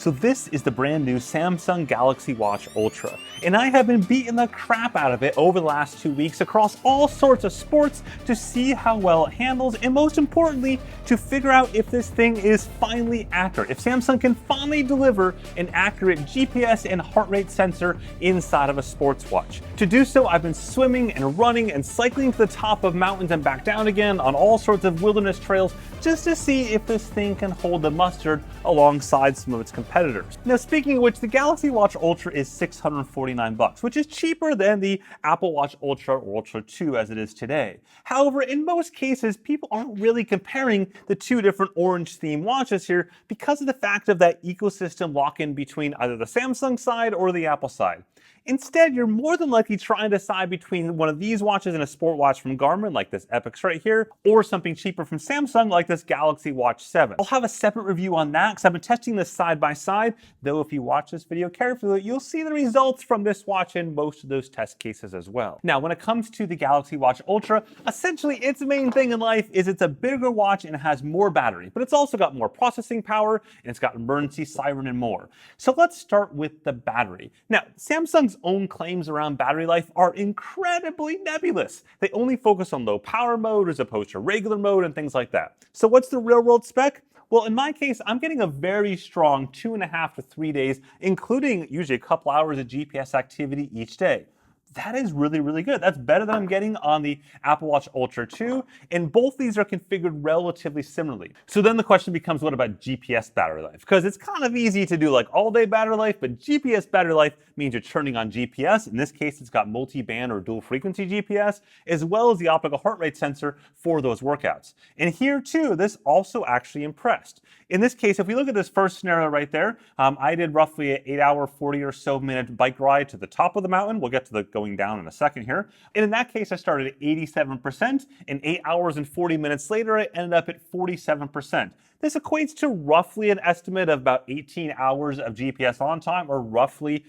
So this is the brand new Samsung Galaxy Watch Ultra, and I have been beating the crap out of it over the last 2 weeks across all sorts of sports to see how well it handles, and most importantly, to figure out if this thing is finally accurate, if Samsung can finally deliver an accurate GPS and heart rate sensor inside of a sports watch. To do so, I've been swimming and running and cycling to the top of mountains and back down again on all sorts of wilderness trails just to see if this thing can hold the mustard alongside some of its competitors. Now, speaking of which, the Galaxy Watch Ultra is $649, which is cheaper than the Apple Watch Ultra or Ultra 2 as it is today. However, in most cases, people aren't really comparing the two different orange theme watches here because of the fact of that ecosystem lock-in between either the Samsung side or the Apple side. Instead, you're more than likely trying to decide between one of these watches and a sport watch from Garmin, like this Epix right here, or something cheaper from Samsung, like this Galaxy Watch 7. I'll have a separate review on that because I've been testing this side by side, though if you watch this video carefully, you'll see the results from this watch in most of those test cases as well. Now, when it comes to the Galaxy Watch Ultra, essentially its main thing in life is it's a bigger watch and it has more battery, but it's also got more processing power and it's got Emergency Siren and more. So let's start with the battery. Now, Samsung's own claims around battery life are incredibly nebulous. They only focus on low power mode as opposed to regular mode and things like that. So what's the real world spec? Well, in my case, I'm getting a very strong 2.5 to 3 days, including usually a couple hours of GPS activity each day. That is really, really good. That's better than I'm getting on the Apple Watch Ultra 2, and both these are configured relatively similarly. So then the question becomes, what about GPS battery life? Because it's kind of easy to do like all-day battery life, but GPS battery life means you're turning on GPS. In this case, it's got multi-band or dual-frequency GPS, as well as the optical heart rate sensor for those workouts. And here too, this also actually impressed. In this case, if we look at this first scenario right there, I did roughly an 8-hour, 40 or so minute bike ride to the top of the mountain. We'll get to the going down in a second here. And in that case, I started at 87%, and 8 hours and 40 minutes later, I ended up at 47%. This equates to roughly an estimate of about 18 hours of GPS on time, or roughly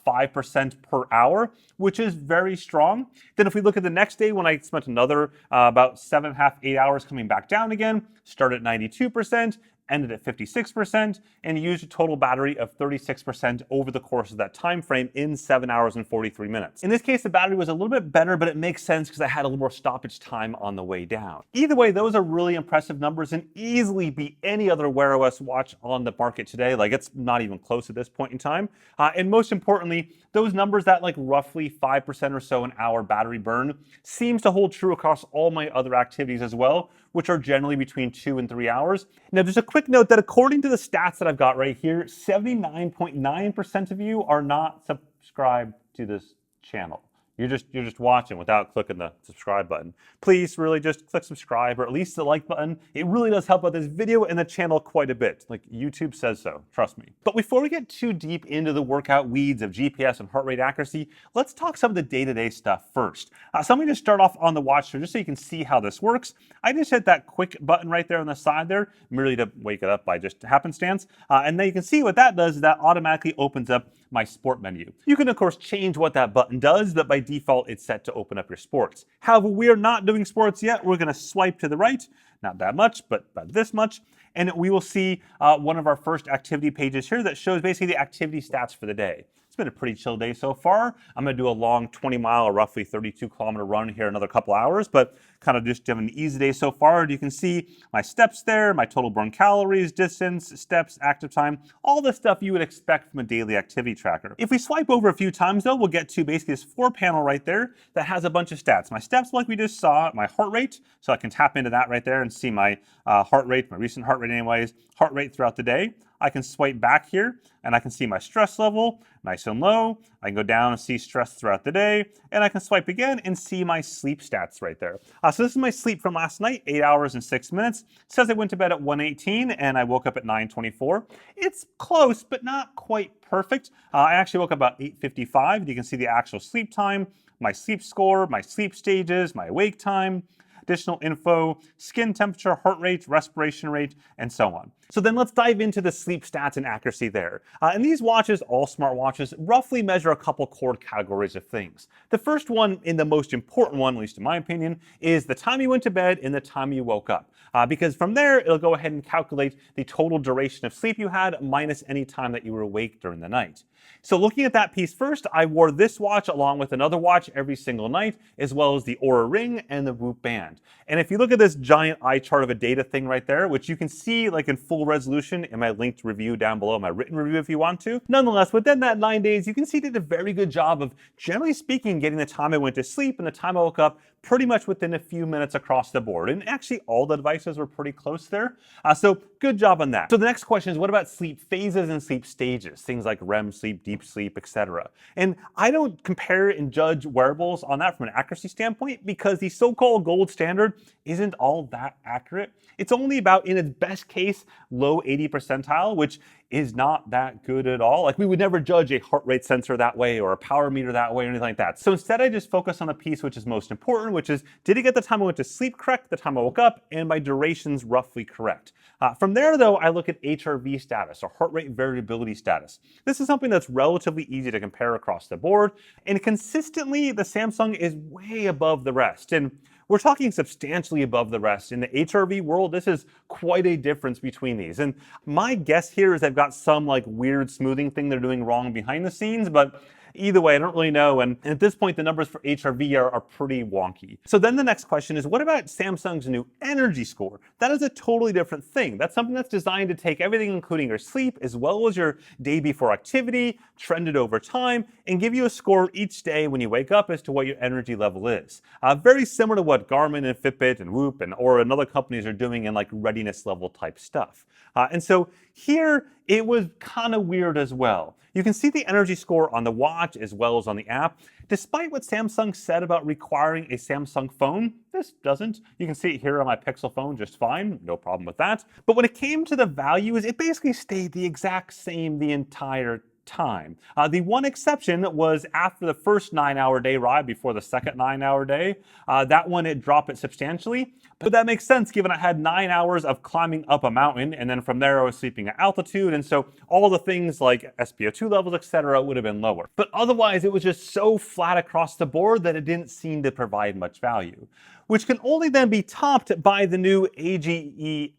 5% per hour, which is very strong. Then if we look at the next day, when I spent another about 7.5, 8 hours coming back down again, started at 92%, ended at 56%, and used a total battery of 36% over the course of that time frame in 7 hours and 43 minutes. In this case, the battery was a little bit better, but it makes sense because I had a little more stoppage time on the way down. Either way, those are really impressive numbers and easily beat any other Wear OS watch on the market today. Like, it's not even close at this point in time. And most importantly, those numbers, that like roughly 5% or so an hour battery burn, seems to hold true across all my other activities as well, which are generally between 2 and 3 hours. Now, just a quick note that according to the stats that I've got right here, 79.9% of you are not subscribed to this channel. You're just watching without clicking the subscribe button. Please really just click subscribe, or at least the like button. It really does help out this video and the channel quite a bit. Like, YouTube says so, trust me. But before we get too deep into the workout weeds of GPS and heart rate accuracy, let's talk some of the day-to-day stuff first. So I'm gonna just start off on the watch here just so you can see how this works. I just hit that quick button right there on the side there, merely to wake it up by just happenstance. And then you can see what that does is that automatically opens up my sport menu. You can of course change what that button does, but by default it's set to open up your sports. However, we are not doing sports yet. We're gonna swipe to the right, not that much, but about this much, and we will see one of our first activity pages here that shows basically the activity stats for the day. It's been a pretty chill day so far. I'm gonna do a long 20-mile or roughly 32-kilometer run here in another couple hours, but kind of just having an easy day so far. You can see my steps there, my total burn calories, distance, steps, active time, all the stuff you would expect from a daily activity tracker. If we swipe over a few times though, we'll get to basically this 4-panel right there that has a bunch of stats. My steps, like we just saw, my heart rate, so I can tap into that right there and see my heart rate, my recent heart rate anyways, heart rate throughout the day. I can swipe back here and I can see my stress level, nice and low. I can go down and see stress throughout the day, and I can swipe again and see my sleep stats right there. So this is my sleep from last night, 8 hours and 6 minutes. It says I went to bed at 1:18 and I woke up at 9:24. It's close, but not quite perfect. I actually woke up about 8:55. You can see the actual sleep time, my sleep score, my sleep stages, my wake time, additional info, skin temperature, heart rate, respiration rate, and so on. So then let's dive into the sleep stats and accuracy there. And these watches, all smartwatches, roughly measure a couple core categories of things. The first one, and the most important one, at least in my opinion, is the time you went to bed and the time you woke up. Because from there, it'll go ahead and calculate the total duration of sleep you had minus any time that you were awake during the night. So looking at that piece first, I wore this watch along with another watch every single night, as well as the Oura Ring and the Whoop Band. And if you look at this giant eye chart of a data thing right there, which you can see like in full resolution in my linked review down below, my written review if you want to. Nonetheless, within that 9 days, you can see they did a very good job of, generally speaking, getting the time I went to sleep and the time I woke up pretty much within a few minutes across the board. And actually all the devices were pretty close there. So good job on that. So the next question is, what about sleep phases and sleep stages? Things like REM sleep, deep sleep, etc. And I don't compare and judge wearables on that from an accuracy standpoint because the so-called gold standard isn't all that accurate. It's only about, in its best case, low 80 percentile, which is not that good at all. Like we would never judge a heart rate sensor that way or a power meter that way or anything like that. So instead I just focus on the piece which is most important, which is, did it get the time I went to sleep correct, the time I woke up, and my durations roughly correct. From there though, I look at HRV status, or heart rate variability status. This is something that's relatively easy to compare across the board, and consistently the Samsung is way above the rest. And we're talking substantially above the rest. In the HRV world, this is quite a difference between these. And my guess here is they've got some like weird smoothing thing they're doing wrong behind the scenes, but either way, I don't really know. And at this point, the numbers for HRV are pretty wonky. So then the next question is, what about Samsung's new energy score? That is a totally different thing. That's something that's designed to take everything, including your sleep, as well as your day before activity, trended over time, and give you a score each day when you wake up as to what your energy level is. Very similar to what Garmin and Fitbit and Whoop and other companies are doing in like readiness level type stuff. And so here, it was kind of weird as well. You can see the energy score on the watch as well as on the app. Despite what Samsung said about requiring a Samsung phone, this doesn't. You can see it here on my Pixel phone just fine, no problem with that. But when it came to the values, it basically stayed the exact same the entire time. The one exception was after the first 9-hour day ride before the second 9-hour day. That one, it dropped it substantially. But that makes sense given I had 9 hours of climbing up a mountain, and then from there I was sleeping at altitude, and so all the things like SpO2 levels, etc., would have been lower. But otherwise, it was just so flat across the board that it didn't seem to provide much value, which can only then be topped by the new AGES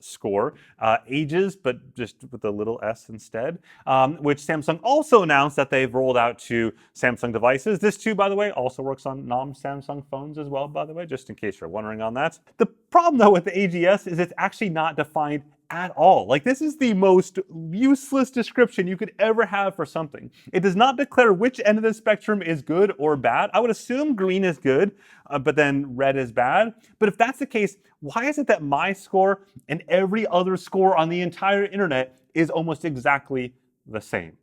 score, ages, but just with a little s instead, which Samsung also announced that they've rolled out to Samsung devices. This too, by the way, also works on non-Samsung phones as well, by the way, just in case you're wondering on that. The problem though with the AGS is it's actually not defined at all. Like this is the most useless description you could ever have for something. It does not declare which end of the spectrum is good or bad. I would assume green is good, but then red is bad. But if that's the case, why is it that my score and every other score on the entire internet is almost exactly the same?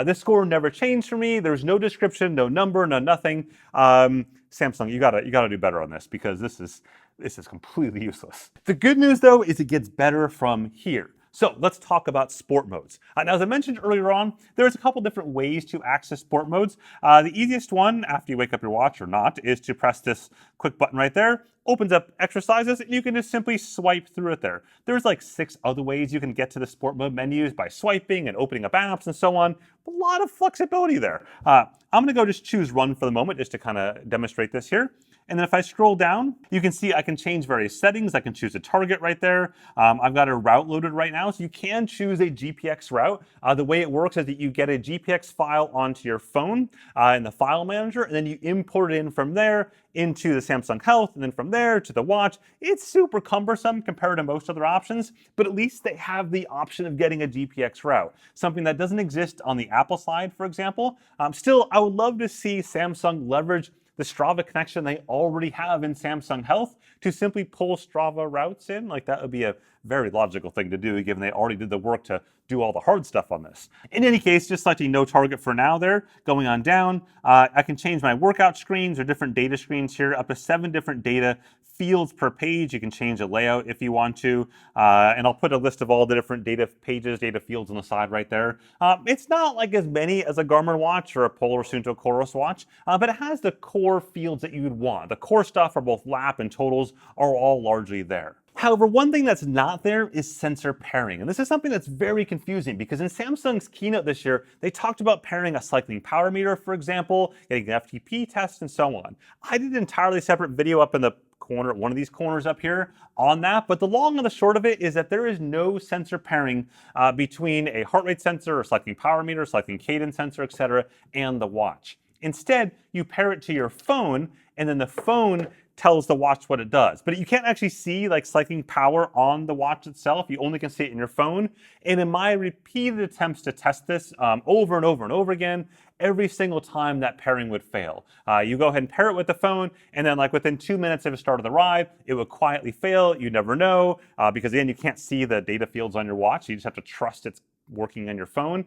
This score never changed for me. There's no description, no number, no nothing. Samsung, you gotta do better on this because this is completely useless. The good news though is it gets better from here. So let's talk about sport modes. Now, as I mentioned earlier on, there's a couple different ways to access sport modes. The easiest one, after you wake up your watch or not, is to press this quick button right there. Opens up exercises, and you can just simply swipe through it there. There's like 6 other ways you can get to the sport mode menus by swiping and opening up apps and so on. A lot of flexibility there. I'm gonna go just choose run for the moment just to kind of demonstrate this here. And then if I scroll down, you can see I can change various settings. I can choose a target right there. I've got a route loaded right now, so you can choose a GPX route. The way it works is that you get a GPX file onto your phone in the file manager, and then you import it in from there into the Samsung Health, and then from there to the watch. It's super cumbersome compared to most other options, but at least they have the option of getting a GPX route, something that doesn't exist on the Apple side, for example. Still, I would love to see Samsung leverage the Strava connection they already have in Samsung Health to simply pull Strava routes in. Like that would be a very logical thing to do given they already did the work to do all the hard stuff on this. In any case, just selecting no target for now there, going on down, I can change my workout screens or different data screens here, up to 7 different data fields per page. You can change the layout if you want to, and I'll put a list of all the different data pages, data fields on the side right there. It's not like as many as a Garmin watch or a Polar Suunto Coros watch, but it has the core fields that you would want. The core stuff for both lap and totals are all largely there. However, one thing that's not there is sensor pairing. And this is something that's very confusing because in Samsung's keynote this year, they talked about pairing a cycling power meter, for example, getting an FTP test, and so on. I did an entirely separate video up in the corner, one of these corners up here on that, but the long and the short of it is that there is no sensor pairing between a heart rate sensor or cycling power meter, cycling cadence sensor, etc., and the watch. Instead, you pair it to your phone, and then the phone tells the watch what it does. But you can't actually see like cycling power on the watch itself. You only can see it in your phone. And in my repeated attempts to test this over and over and over again, every single time that pairing would fail. You go ahead and pair it with the phone, and then like within 2 minutes of the start of the ride, it would quietly fail. You never know, because again, you can't see the data fields on your watch. You just have to trust it's working on your phone.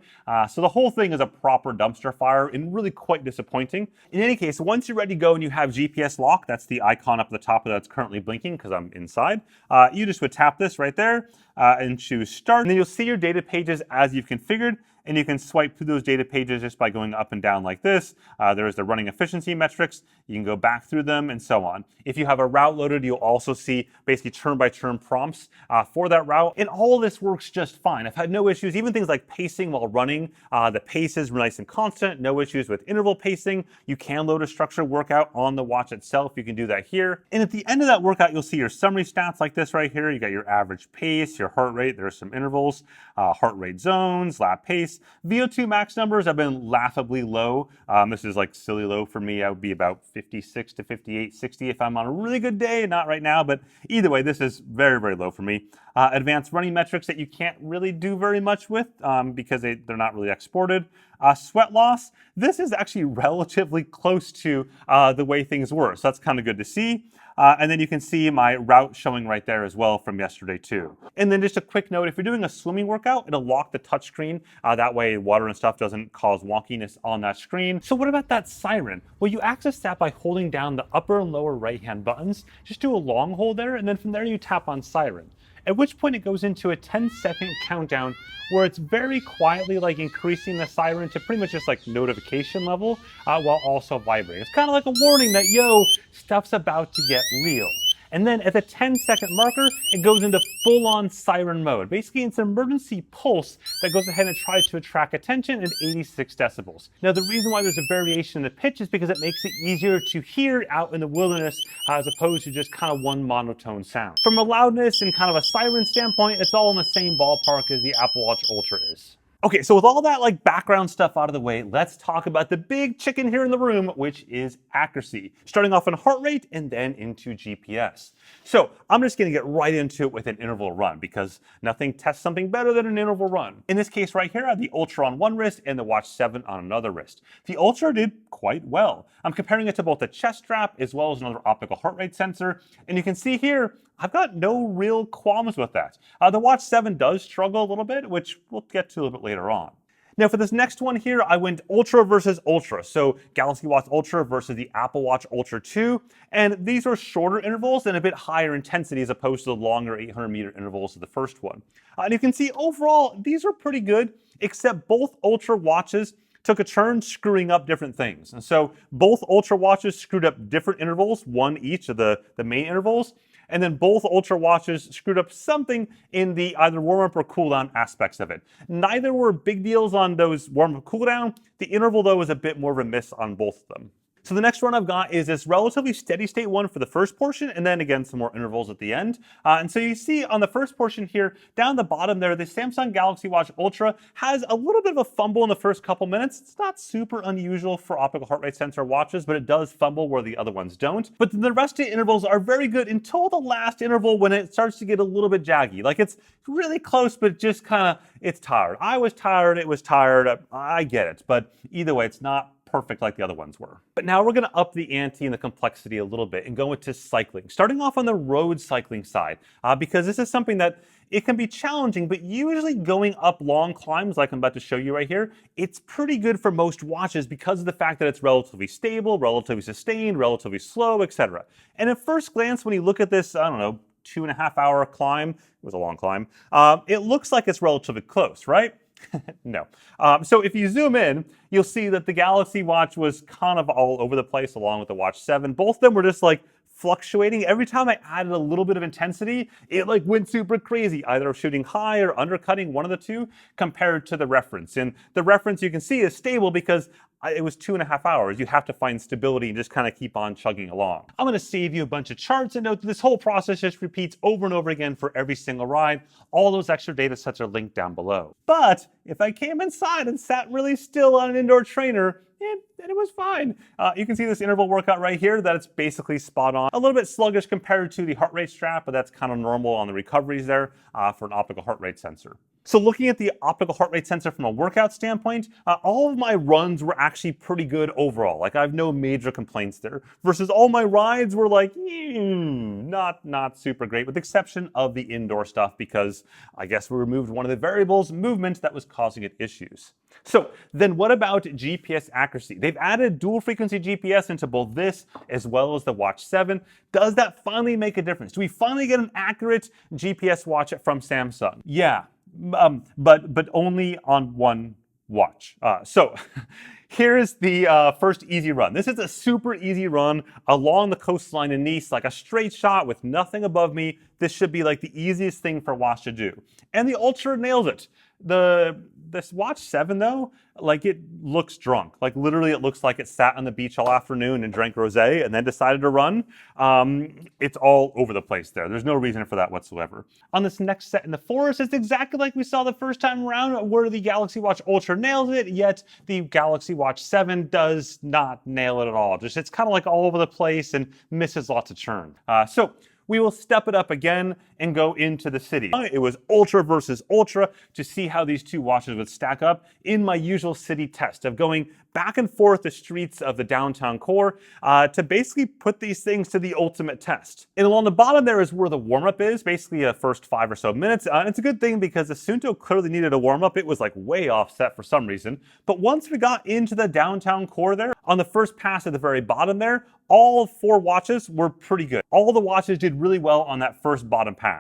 So the whole thing is a proper dumpster fire and really quite disappointing. In any case, once you're ready to go and you have GPS lock, that's the icon up at the top that's currently blinking because I'm inside, you just would tap this right there and choose start. And then you'll see your data pages as you've configured. And you can swipe through those data pages just by going up and down like this. There's the running efficiency metrics. You can go back through them and so on. If you have a route loaded, you'll also see basically turn-by-turn prompts for that route. And all of this works just fine. I've had no issues. Even things like pacing while running, the pace is nice and constant. No issues with interval pacing. You can load a structured workout on the watch itself. You can do that here. And at the end of that workout, you'll see your summary stats like this right here. You got your average pace, your heart rate. There's some intervals, heart rate zones, lap pace. VO2 max numbers have been laughably low. This is like silly low for me. I would be about 56 to 58, 60 if I'm on a really good day, not right now, but either way, this is very, very low for me. Advanced running metrics that you can't really do very much with because they're not really exported. Sweat loss, this is actually relatively close to the way things were, so that's kind of good to see. And then you can see my route showing right there as well from yesterday too. And then just a quick note, if you're doing a swimming workout, it'll lock the touchscreen. That way water and stuff doesn't cause wonkiness on that screen. So what about that siren? Well, you access that by holding down the upper and lower right-hand buttons. Just do a long hold there, and then from there you tap on siren. At which point it goes into a 10-second countdown where it's very quietly like increasing the siren to pretty much just like notification level while also vibrating. It's kind of like a warning that, yo, stuff's about to get real. And then at the 10-second marker, it goes into full-on siren mode. Basically, it's an emergency pulse that goes ahead and tries to attract attention at 86 decibels. Now, the reason why there's a variation in the pitch is because it makes it easier to hear out in the wilderness as opposed to just kind of one monotone sound. From a loudness and kind of a siren standpoint, it's all in the same ballpark as the Apple Watch Ultra is. Okay, so with all that like background stuff out of the way, let's talk about the big chicken here in the room, which is accuracy. Starting off on heart rate and then into GPS. So I'm just gonna get right into it with an interval run because nothing tests something better than an interval run. In this case right here, I have the Ultra on one wrist and the Watch 7 on another wrist. The Ultra did quite well. I'm comparing it to both a chest strap as well as another optical heart rate sensor. And you can see here, I've got no real qualms with that. The Watch 7 does struggle a little bit, which we'll get to a little bit later on. Now for this next one here, I went Ultra versus Ultra. So Galaxy Watch Ultra versus the Apple Watch Ultra 2. And these are shorter intervals and a bit higher intensity as opposed to the longer 800-meter intervals of the first one. And you can see overall, these are pretty good, except both Ultra watches took a turn screwing up different things. And so both Ultra watches screwed up different intervals, one each of the main intervals. And then both Ultra watches screwed up something in the either warm-up or cool-down aspects of it. Neither were big deals on those warm-up cool-down. The interval, though, was a bit more of a miss on both of them. So the next one I've got is this relatively steady state one for the first portion, and then again some more intervals at the end. And so you see on the first portion here, down the bottom there, the Samsung Galaxy Watch Ultra has a little bit of a fumble in the first couple minutes. It's not super unusual for optical heart rate sensor watches, but it does fumble where the other ones don't. But the rest of the intervals are very good until the last interval when it starts to get a little bit jaggy. Like it's really close, but just kind of, it's tired. I was tired, it was tired, I get it. But either way, it's not perfect like the other ones were. But now we're gonna up the ante and the complexity a little bit and go into cycling. Starting off on the road cycling side, because this is something that it can be challenging, but usually going up long climbs like I'm about to show you right here, it's pretty good for most watches because of the fact that it's relatively stable, relatively sustained, relatively slow, etc. And at first glance, when you look at this, I don't know, 2.5 hour climb, it was a long climb, it looks like it's relatively close, right? No. So if you zoom in, you'll see that the Galaxy Watch was kind of all over the place along with the Watch 7. Both of them were just like fluctuating. Every time I added a little bit of intensity, it like went super crazy, either shooting high or undercutting, one of the two, compared to the reference. And the reference you can see is stable because it was 2.5 hours. You have to find stability and just kind of keep on chugging along. I'm going to save you a bunch of charts and note that this whole process just repeats over and over again for every single ride. All those extra data sets are linked down below. But if I came inside and sat really still on an indoor trainer, it was fine. You can see this interval workout right here, that it's basically spot on. A little bit sluggish compared to the heart rate strap, but that's kind of normal on the recoveries there for an optical heart rate sensor. So looking at the optical heart rate sensor from a workout standpoint, all of my runs were actually pretty good overall. Like I have no major complaints there. Versus all my rides were like, not super great, with the exception of the indoor stuff because I guess we removed one of the variables, movement, that was causing it issues. So then what about GPS accuracy? They've added dual frequency GPS into both this as well as the Watch 7. Does that finally make a difference? Do we finally get an accurate GPS watch from Samsung? Yeah. But only on one watch. So here's the first easy run. This is a super easy run along the coastline in Nice, like a straight shot with nothing above me. This should be like the easiest thing for a watch to do. And the Ultra nails it. This Watch 7 though, like it looks drunk. Like literally it looks like it sat on the beach all afternoon and drank rosé and then decided to run. It's all over the place there. There's no reason for that whatsoever. On this next set in the forest, it's exactly like we saw the first time around where the Galaxy Watch Ultra nails it, yet the Galaxy Watch 7 does not nail it at all. Just it's kind of like all over the place and misses lots of churn. So we will step it up again and go into the city. It was Ultra versus Ultra to see how these two watches would stack up in my usual city test of going back and forth the streets of the downtown core to basically put these things to the ultimate test. And along the bottom there is where the warm-up is, basically a first 5 or so minutes. It's a good thing because the Suunto clearly needed a warm-up. It was like way offset for some reason. But once we got into the downtown core there, on the first pass at the very bottom there, all 4 watches were pretty good. All the watches did really well on that first bottom pass.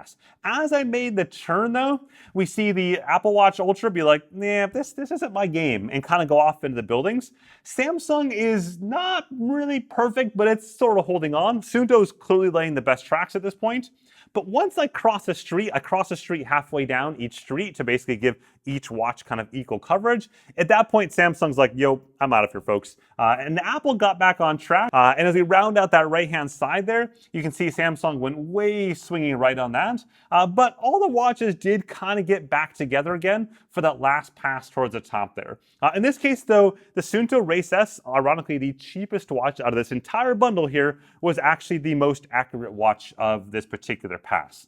As I made the turn though, we see the Apple Watch Ultra be like, nah, this isn't my game, and kind of go off into the buildings. Samsung is not really perfect, but it's sort of holding on. Suunto's clearly laying the best tracks at this point. But once I cross the street, I cross the street halfway down each street to basically give each watch kind of equal coverage. At that point, Samsung's like, yo, I'm out of here, folks. And Apple got back on track. And as we round out that right-hand side there, you can see Samsung went way swinging right on that. But all the watches did kind of get back together again for that last pass towards the top there. In this case, though, the Suunto Race S, ironically the cheapest watch out of this entire bundle here, was actually the most accurate watch of this particular pass.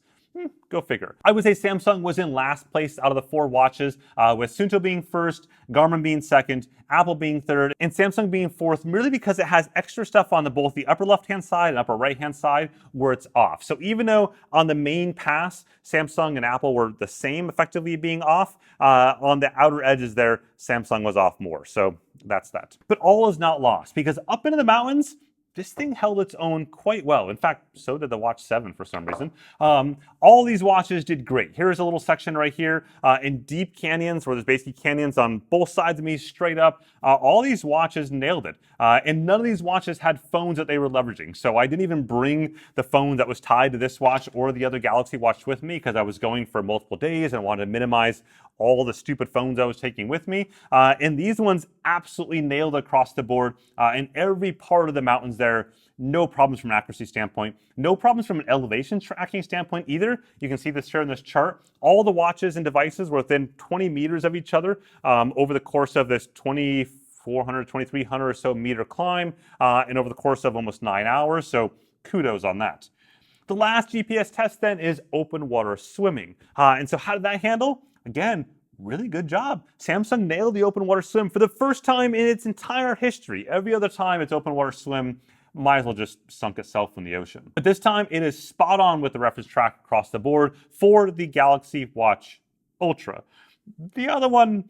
Go figure. I would say Samsung was in last place out of the 4 watches, with Suunto being first, Garmin being second, Apple being third, and Samsung being fourth, merely because it has extra stuff on both the upper left-hand side and upper right-hand side where it's off. So even though on the main pass, Samsung and Apple were the same, effectively being off, on the outer edges there, Samsung was off more. So that's that. But all is not lost, because up into the mountains, this thing held its own quite well. In fact, so did the Watch 7 for some reason. All these watches did great. Here's a little section right here in deep canyons where there's basically canyons on both sides of me straight up. All these watches nailed it. And none of these watches had phones that they were leveraging. So I didn't even bring the phone that was tied to this watch or the other Galaxy Watch with me because I was going for multiple days and I wanted to minimize all the stupid phones I was taking with me. And these ones absolutely nailed across the board in every part of the mountains there. No problems from an accuracy standpoint. No problems from an elevation tracking standpoint either. You can see this here in this chart. All the watches and devices were within 20 meters of each other over the course of this 2,400, 2,300 or so meter climb and over the course of almost 9 hours. So kudos on that. The last GPS test then is open water swimming. And so how did that handle? Again, really good job. Samsung nailed the open water swim for the first time in its entire history. Every other time it's open water swim might as well just sunk itself in the ocean. But this time it is spot on with the reference track across the board for the Galaxy Watch Ultra. The other one,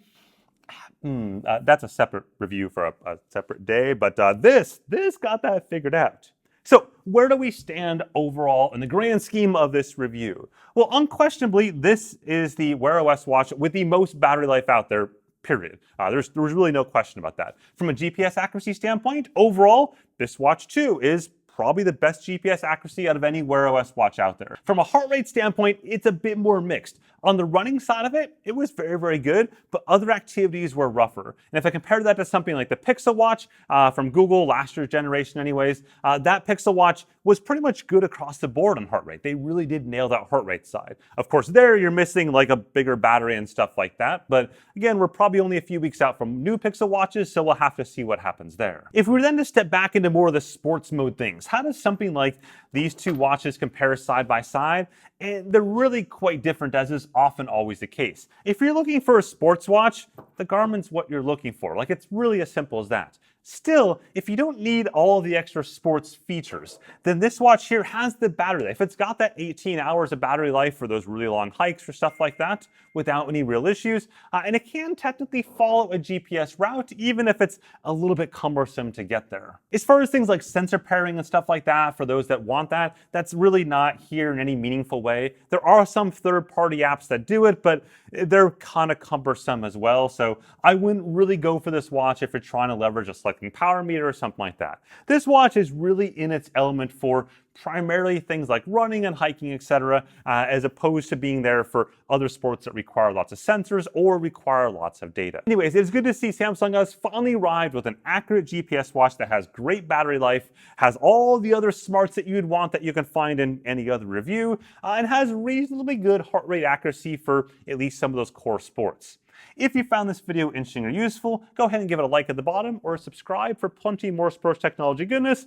that's a separate review for a separate day, but this got that figured out. So where do we stand overall in the grand scheme of this review? Well, unquestionably, this is the Wear OS watch with the most battery life out there, period. There's really no question about that. From a GPS accuracy standpoint, overall, this watch too is probably the best GPS accuracy out of any Wear OS watch out there. From a heart rate standpoint, it's a bit more mixed. On the running side of it, it was very, very good, but other activities were rougher. And if I compare that to something like the Pixel Watch from Google, last year's generation anyways, that Pixel Watch was pretty much good across the board on heart rate. They really did nail that heart rate side. Of course, there you're missing like a bigger battery and stuff like that, but again, we're probably only a few weeks out from new Pixel Watches, so we'll have to see what happens there. If we were then to step back into more of the sports mode things, how does something like these two watches compare side by side? And they're really quite different, as is often always the case. If you're looking for a sports watch, the Garmin's what you're looking for. Like, it's really as simple as that. Still, if you don't need all the extra sports features, then this watch here has the battery life. It's got that 18 hours of battery life for those really long hikes or stuff like that without any real issues. And it can technically follow a GPS route, even if it's a little bit cumbersome to get there. As far as things like sensor pairing and stuff like that, for those that want that, that's really not here in any meaningful way. There are some third-party apps that do it, but they're kind of cumbersome as well. So I wouldn't really go for this watch if you're trying to leverage a selecting power meter or something like that. This watch is really in its element for primarily things like running and hiking, etc., as opposed to being there for other sports that require lots of sensors or require lots of data. Anyways, it's good to see Samsung has finally arrived with an accurate GPS watch that has great battery life, has all the other smarts that you'd want that you can find in any other review, and has reasonably good heart rate accuracy for at least some of those core sports. If you found this video interesting or useful, go ahead and give it a like at the bottom or subscribe for plenty more sports technology goodness,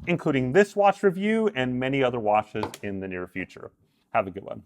including this watch review and many other watches in the near future. Have a good one.